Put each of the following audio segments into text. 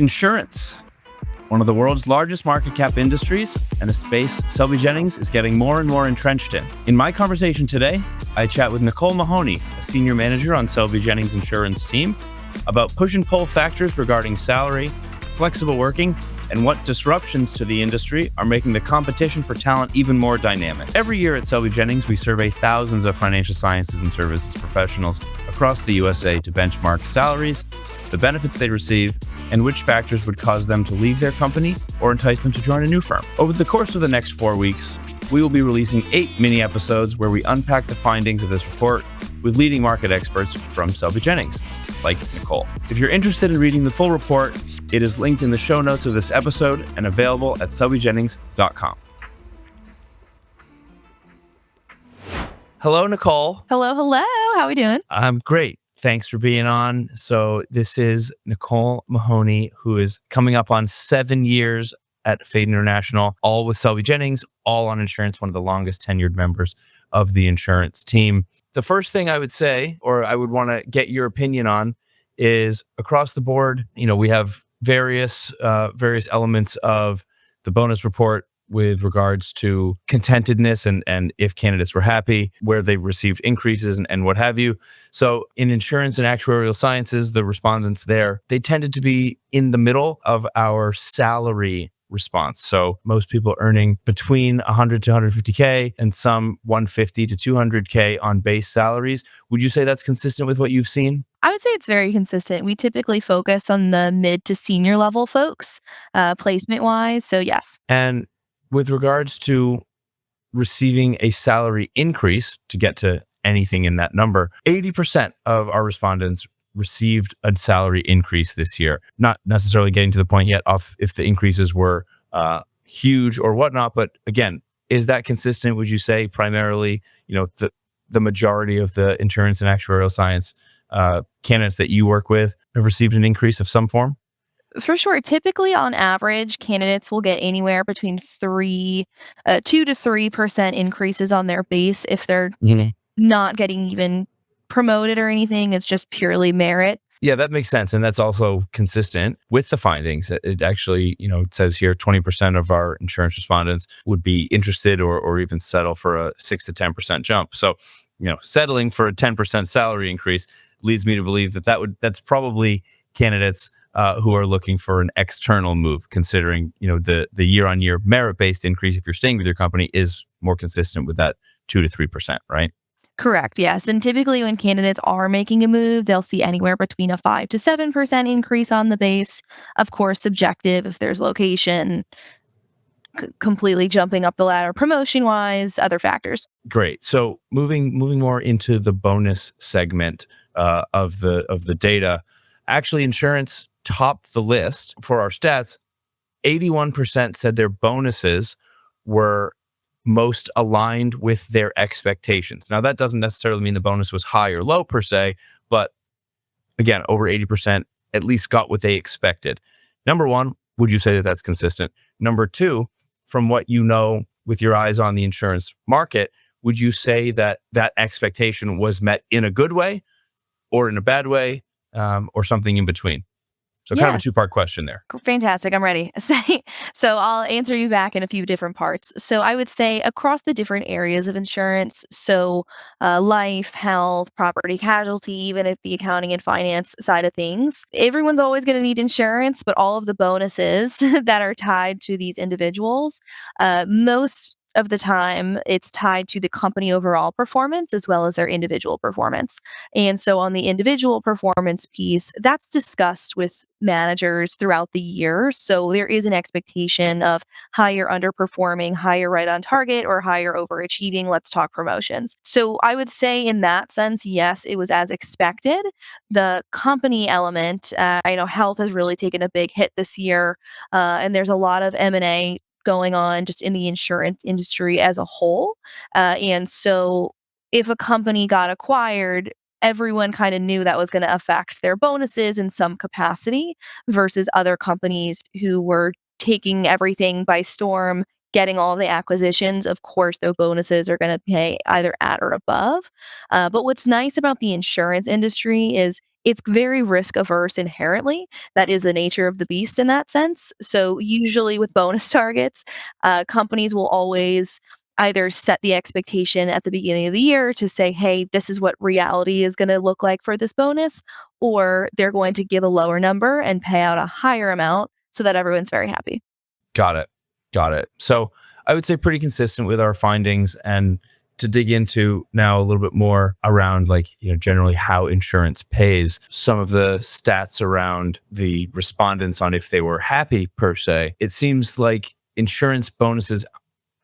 Insurance, one of the world's largest market cap industries, and a space Selby Jennings is getting more and more entrenched in. In my conversation today, I chat with Nicole Mahoney, a senior manager on Selby Jennings' insurance team, about push and pull factors regarding salary, flexible working, and what disruptions to the industry are making the competition for talent even more dynamic. Every year at Selby Jennings, we survey thousands of financial sciences and services professionals across the USA to benchmark salaries, the benefits they receive, and which factors would cause them to leave their company or entice them to join a new firm. Over the course of the next 4 weeks, we will be releasing 8 mini episodes where we unpack the findings of this report with leading market experts from Selby Jennings, like Nicole. If you're interested in reading the full report, it is linked in the show notes of this episode and available at selbyjennings.com. Hello, Nicole. Hello. How are we doing? I'm great. Thanks for being on. So this is Nicole Mahoney, who is coming up on 7 years at Fade International, all with Selby Jennings, all on insurance, one of the longest tenured members of the insurance team. The first thing I would say, or I would want to get your opinion on, is across the board, we have various elements of the bonus report with regards to contentedness and if candidates were happy, where they received increases and what have you. So in insurance and actuarial sciences, the respondents there, they tended to be in the middle of our salary response. So most people earning between 100 to 150K and some 150 to 200K on base salaries. Would you say that's consistent with what you've seen? I would say it's very consistent. We typically focus on the mid to senior level folks, placement wise. So yes. And with regards to receiving a salary increase, to get to anything in that number, 80% of our respondents received a salary increase this year. Not necessarily getting to the point yet of if the increases were huge or whatnot, but again, is that consistent? Would you say primarily, the majority of the insurance and actuarial science candidates that you work with have received an increase of some form? For sure. Typically, on average, candidates will get anywhere between 2 to 3% increases on their base if they're not getting even promoted or anything. It's just purely merit. Yeah, that makes sense. And that's also consistent with the findings. It actually, it says here 20% of our insurance respondents would be interested or even settle for a 6 to 10% jump. So, settling for a 10% salary increase leads me to believe that's probably candidates who are looking for an external move, considering, the year-on-year merit-based increase, if you're staying with your company, is more consistent with that 2 to 3%, right? Correct. Yes. And typically when candidates are making a move, they'll see anywhere between a 5 to 7% increase on the base. Of course, subjective if there's location, completely jumping up the ladder promotion wise, other factors. Great. So moving more into the bonus segment of the data, actually insurance topped the list for our stats. 81% said their bonuses were most aligned with their expectations. Now, that doesn't necessarily mean the bonus was high or low per se, but again, over 80% at least got what they expected. Number one, would you say that that's consistent? Number two, from what you know with your eyes on the insurance market, would you say that that expectation was met in a good way or in a bad way or something in between? So kind of a two-part question there. Fantastic. I'm ready. So I'll answer you back in a few different parts. So I would say across the different areas of insurance, so life, health, property, casualty, even if the accounting and finance side of things, everyone's always going to need insurance, but all of the bonuses that are tied to these individuals, most of the time it's tied to the company overall performance as well as their individual performance. And so on the individual performance piece, that's discussed with managers throughout the year. So there is an expectation of higher underperforming, higher right on target, or higher overachieving. Let's talk promotions. So I would say in that sense, yes, it was as expected. The company element, I know health has really taken a big hit this year, and there's a lot of M&A going on just in the insurance industry as a whole. And so if a company got acquired, everyone kind of knew that was going to affect their bonuses in some capacity versus other companies who were taking everything by storm, getting all the acquisitions. Of course, their bonuses are going to pay either at or above. But what's nice about the insurance industry is it's very risk averse inherently. That is the nature of the beast in that sense. So usually with bonus targets, companies will always either set the expectation at the beginning of the year to say, hey, this is what reality is going to look like for this bonus, or they're going to give a lower number and pay out a higher amount so that everyone's very happy. Got it. Got it. So I would say pretty consistent with our findings. And to dig into now a little bit more around like, generally how insurance pays, some of the stats around the respondents on if they were happy per se, it seems like insurance bonuses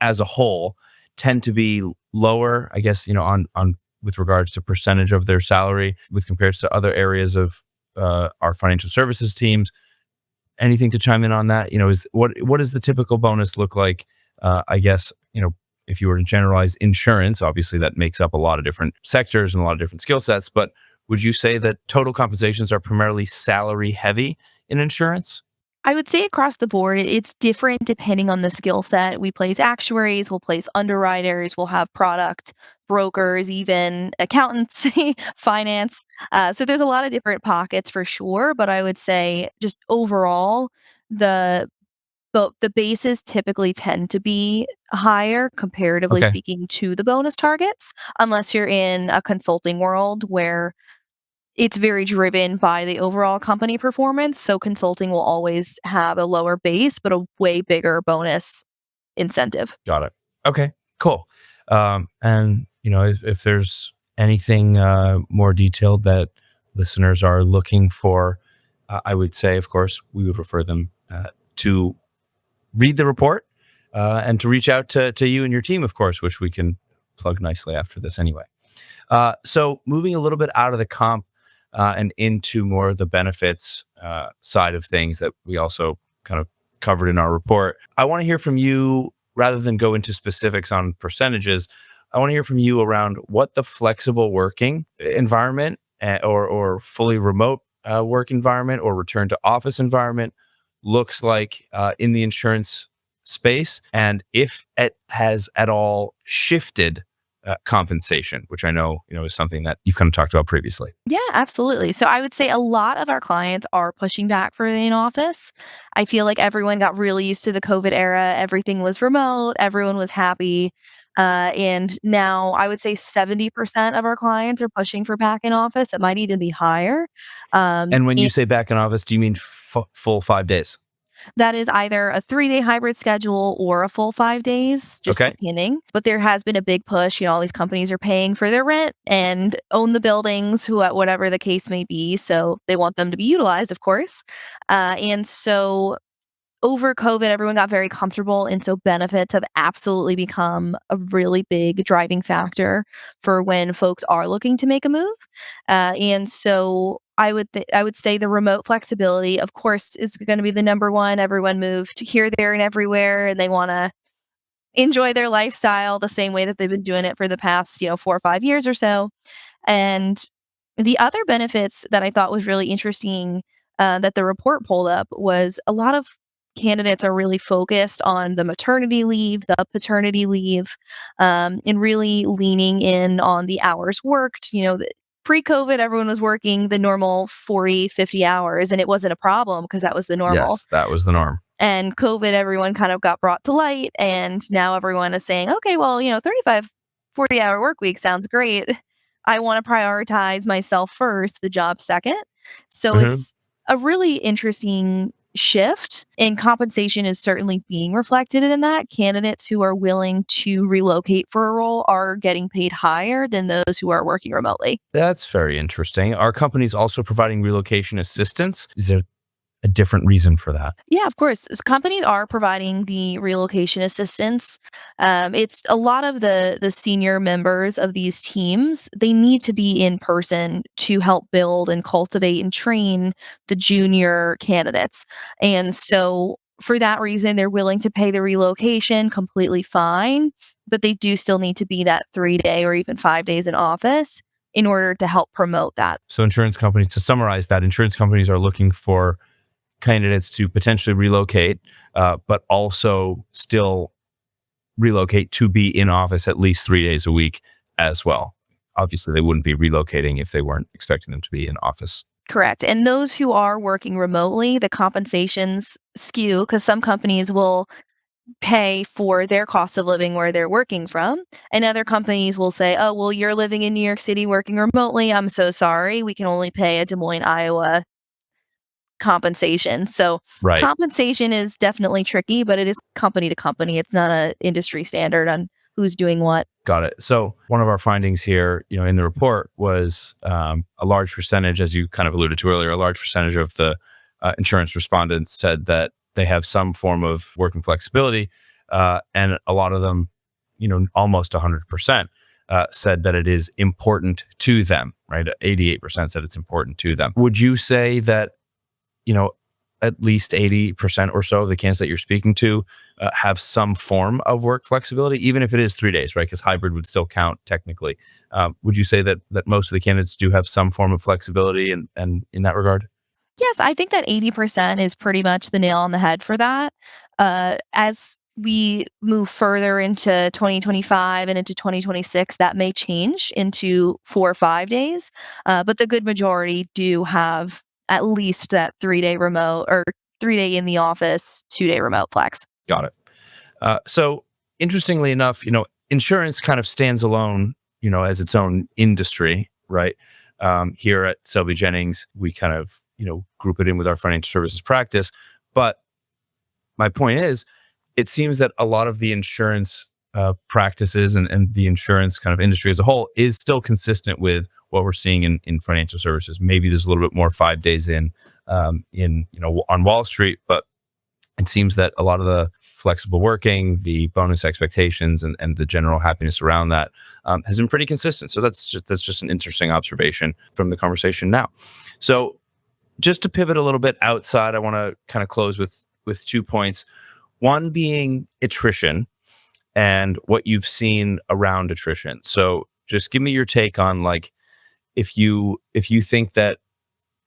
as a whole tend to be lower, I guess, on with regards to percentage of their salary with compared to other areas of our financial services teams. Anything to chime in on that? Is what does the typical bonus look like? I guess, if you were to generalize insurance, obviously that makes up a lot of different sectors and a lot of different skill sets. But would you say that total compensations are primarily salary heavy in insurance? I would say across the board, it's different depending on the skill set. We place actuaries, we'll place underwriters, we'll have product brokers, even accountants, finance. So there's a lot of different pockets for sure. But I would say just overall, the the bases typically tend to be higher comparatively Okay, speaking to the bonus targets, unless you're in a consulting world where it's very driven by the overall company performance, so consulting will always have a lower base, but a way bigger bonus incentive. got it. Okay, cool. And if there's anything more detailed that listeners are looking for, I would say, of course, we would refer them to read the report and to reach out to you and your team, of course, which we can plug nicely after this anyway. So moving a little bit out of the comp and into more of the benefits side of things that we also kind of covered in our report. I want to hear from you rather than go into specifics on percentages. I want to hear from you around what the flexible working environment or fully remote work environment or return to office environment looks like in the insurance space, and if it has at all shifted compensation, which I know is something that you've kind of talked about previously. Yeah, absolutely. So I would say a lot of our clients are pushing back for the in office. I feel like everyone got really used to the COVID era. Everything was remote, everyone was happy. And now I would say 70% of our clients are pushing for back in office. It might even be higher. And when you say back in office, do you mean full 5 days? That is either a 3-day hybrid schedule or a full 5 days, just Okay. depending. But there has been a big push, all these companies are paying for their rent and own the buildings, whatever the case may be, so they want them to be utilized, of course. And so over COVID, everyone got very comfortable, and so benefits have absolutely become a really big driving factor for when folks are looking to make a move. And so I would say the remote flexibility, of course, is going to be the number one. Everyone moved here, there, and everywhere, and they want to enjoy their lifestyle the same way that they've been doing it for the past 4 or 5 years or so. And the other benefits that I thought was really interesting that the report pulled up was a lot of candidates are really focused on the maternity leave, the paternity leave, and really leaning in on the hours worked. Pre-COVID, everyone was working the normal 40, 50 hours, and it wasn't a problem because that was the normal. Yes, that was the norm. And COVID, everyone kind of got brought to light, and now everyone is saying, okay, well, 35, 40-hour work week sounds great. I want to prioritize myself first, the job second. So Hmm. it's a really interesting shift, and compensation is certainly being reflected in that. Candidates who are willing to relocate for a role are getting paid higher than those who are working remotely. That's very interesting. Are companies also providing relocation assistance? Is there a different reason for that? Yeah, of course. Companies are providing the relocation assistance. It's a lot of the senior members of these teams. They need to be in person to help build and cultivate and train the junior candidates. And so, for that reason, they're willing to pay the relocation completely fine, but they do still need to be that 3-day or even 5 days in office in order to help promote that. So insurance companies, to summarize that, insurance companies are looking for candidates to potentially relocate, but also still relocate to be in office at least 3 days a week as well. Obviously, they wouldn't be relocating if they weren't expecting them to be in office Correct. And those who are working remotely, the compensations skew because some companies will pay for their cost of living where they're working from. And other companies will say, oh, well, you're living in New York City working remotely. I'm so sorry. We can only pay a Des Moines, Iowa compensation. So Right. compensation is definitely tricky, but it is company to company. It's not a industry standard on who's doing what. Got it. So one of our findings here, in the report was a large percentage, as you kind of alluded to earlier, a large percentage of the insurance respondents said that they have some form of working flexibility, and a lot of them, almost 100%, said that it is important to them. Right, 88% said it's important to them. Would you say that you know, at least 80% or so of the candidates that you're speaking to have some form of work flexibility, even if it is 3 days, right? Because hybrid would still count technically. Would you say that most of the candidates do have some form of flexibility and in that regard? Yes, I think that 80% is pretty much the nail on the head for that. As we move further into 2025 and into 2026, that may change into 4 or 5 days. But the good majority do have at least that 3 day remote or 3 day in the office, 2 day remote flex. Got it. So interestingly enough, insurance kind of stands alone, as its own industry, right? Here at Selby Jennings, we kind of, group it in with our financial services practice. But my point is, it seems that a lot of the insurance practices and the insurance kind of industry as a whole is still consistent with what we're seeing in financial services. Maybe there's a little bit more 5 days on Wall Street, but it seems that a lot of the flexible working, the bonus expectations, and the general happiness around that has been pretty consistent. So that's just an interesting observation from the conversation now. So just to pivot a little bit outside, I want to kind of close with 2 points. One being attrition and what you've seen around attrition. So just give me your take on, like, if you think that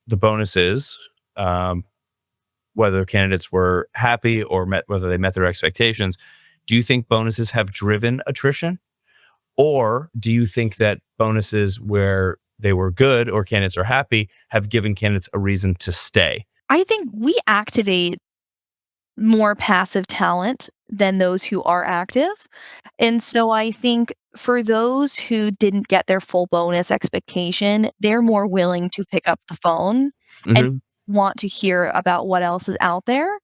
the bonuses, whether candidates were happy or whether they met their expectations, do you think bonuses have driven attrition? Or do you think that bonuses where they were good or candidates are happy have given candidates a reason to stay? I think we activate more passive talent than those who are active. And so I think for those who didn't get their full bonus expectation, they're more willing to pick up the phone and Hmm. want to hear about what else is out there.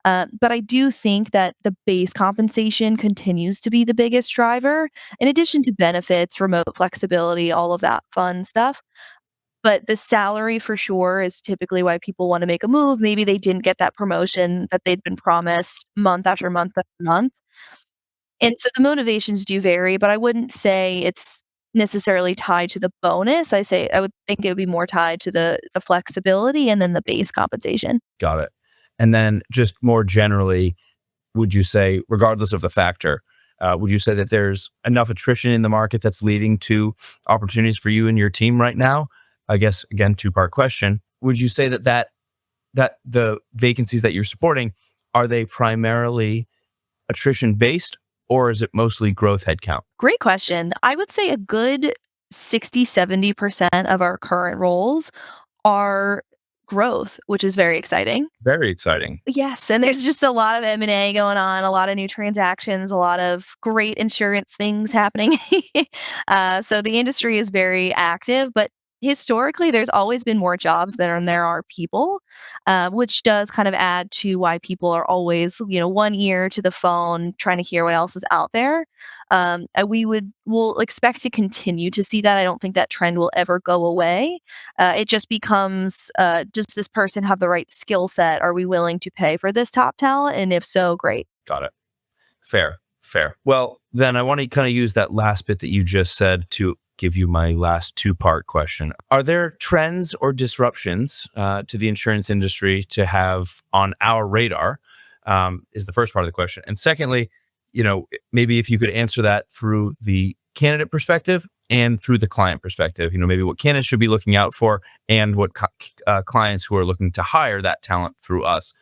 But I do think that the base compensation continues to be the biggest driver, in addition to benefits, remote flexibility, all of that fun stuff. But the salary for sure is typically why people wanna make a move. Maybe they didn't get that promotion that they'd been promised month after month after month. And so the motivations do vary, but I wouldn't say it's necessarily tied to the bonus. I would think it would be more tied to the flexibility and then the base compensation. Got it. And then just more generally, would you say, regardless of the factor, would you say that there's enough attrition in the market that's leading to opportunities for you and your team right now? I guess, again, two-part question. Would you say that the vacancies that you're supporting, are they primarily attrition based, or is it mostly growth headcount? Great question. I would say a good 60-70% of our current roles are growth, which is very exciting. Very exciting. Yes, and there's just a lot of M&A going on, a lot of new transactions, a lot of great insurance things happening. So the industry is very active, but historically, there's always been more jobs than there are people, which does kind of add to why people are always, one ear to the phone, trying to hear what else is out there. We'll expect to continue to see that. I don't think that trend will ever go away. It just becomes, does this person have the right skill set? Are we willing to pay for this top talent? And if so, great. Got it. Fair, fair. Well, then I want to kind of use that last bit that you just said to give you my last two-part question. Are there trends or disruptions to the insurance industry to have on our radar? Is the first part of the question. And secondly, maybe if you could answer that through the candidate perspective and through the client perspective, maybe what candidates should be looking out for and what clients who are looking to hire that talent through us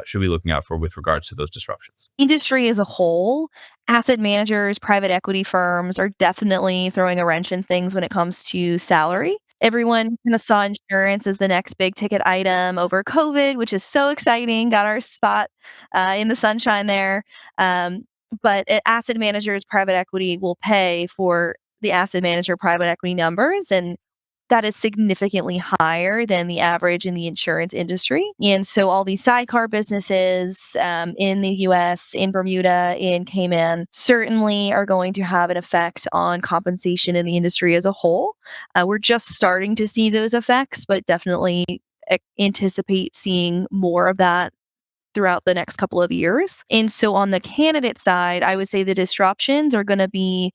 should be looking out for with regards to those disruptions. Industry as a whole, asset managers, private equity firms are definitely throwing a wrench in things when it comes to salary. Everyone kind of saw insurance as the next big ticket item over COVID, which is so exciting. Got our spot in the sunshine there. Um, but asset managers, private equity will pay for the asset manager private equity numbers, and that is significantly higher than the average in the insurance industry. And so, all these sidecar businesses in the US, in Bermuda, in Cayman, certainly are going to have an effect on compensation in the industry as a whole. We're just starting to see those effects, but definitely anticipate seeing more of that throughout the next couple of years. And so, on the candidate side, I would say the disruptions are going to be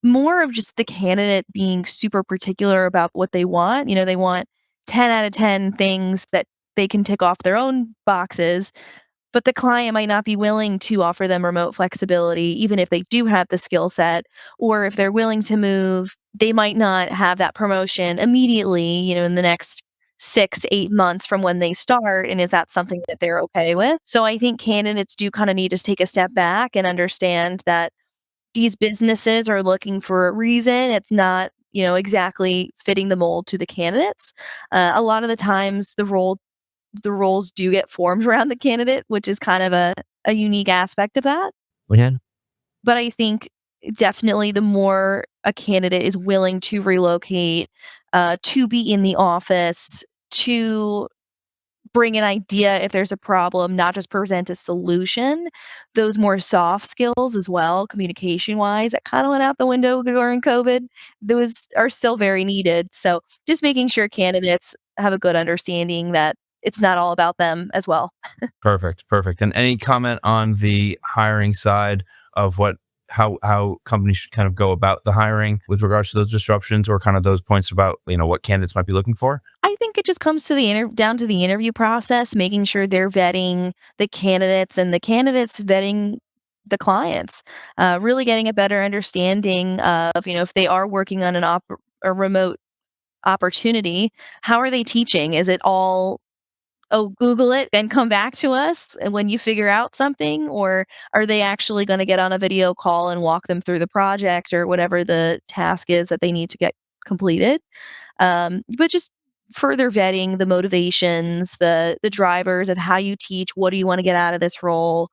more of just the candidate being super particular about what they want. They want 10 out of 10 things that they can tick off their own boxes, but the client might not be willing to offer them remote flexibility, even if they do have the skill set, or if they're willing to move, they might not have that promotion immediately, in the next 6, 8 months from when they start. And is that something that they're okay with? So I think candidates do kind of need to take a step back and understand that these businesses are looking for a reason. It's not, exactly fitting the mold to the candidates. A lot of the times the roles do get formed around the candidate, which is kind of a unique aspect of that. Yeah. But I think definitely the more a candidate is willing to relocate, to be in the office, to bring an idea if there's a problem, not just present a solution. Those more soft skills as well, communication wise, that kind of went out the window during COVID. Those are still very needed. So just making sure candidates have a good understanding that it's not all about them as well. Perfect. Perfect. And any comment on the hiring side of how companies should kind of go about the hiring with regards to those disruptions, or kind of those points about, what candidates might be looking for? I think it just comes to down to the interview process, making sure they're vetting the candidates and the candidates vetting the clients, really getting a better understanding of, if they are working on a remote opportunity, how are they teaching? Is it all, oh, Google it and come back to us and when you figure out something? Or are they actually going to get on a video call and walk them through the project or whatever the task is that they need to get completed? But just further vetting the motivations, the drivers of how you teach, what do you want to get out of this role,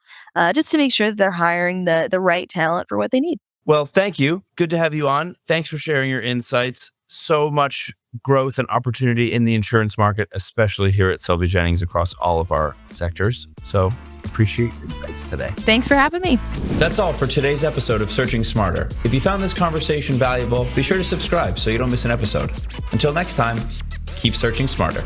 just to make sure that they're hiring the right talent for what they need. Well, thank you. Good to have you on. Thanks for sharing your insights. So much growth and opportunity in the insurance market, especially here at Selby Jennings across all of our sectors. So appreciate your insights today. Thanks for having me. That's all for today's episode of Searching Smarter. If you found this conversation valuable, be sure to subscribe so you don't miss an episode. Until next time, keep searching smarter.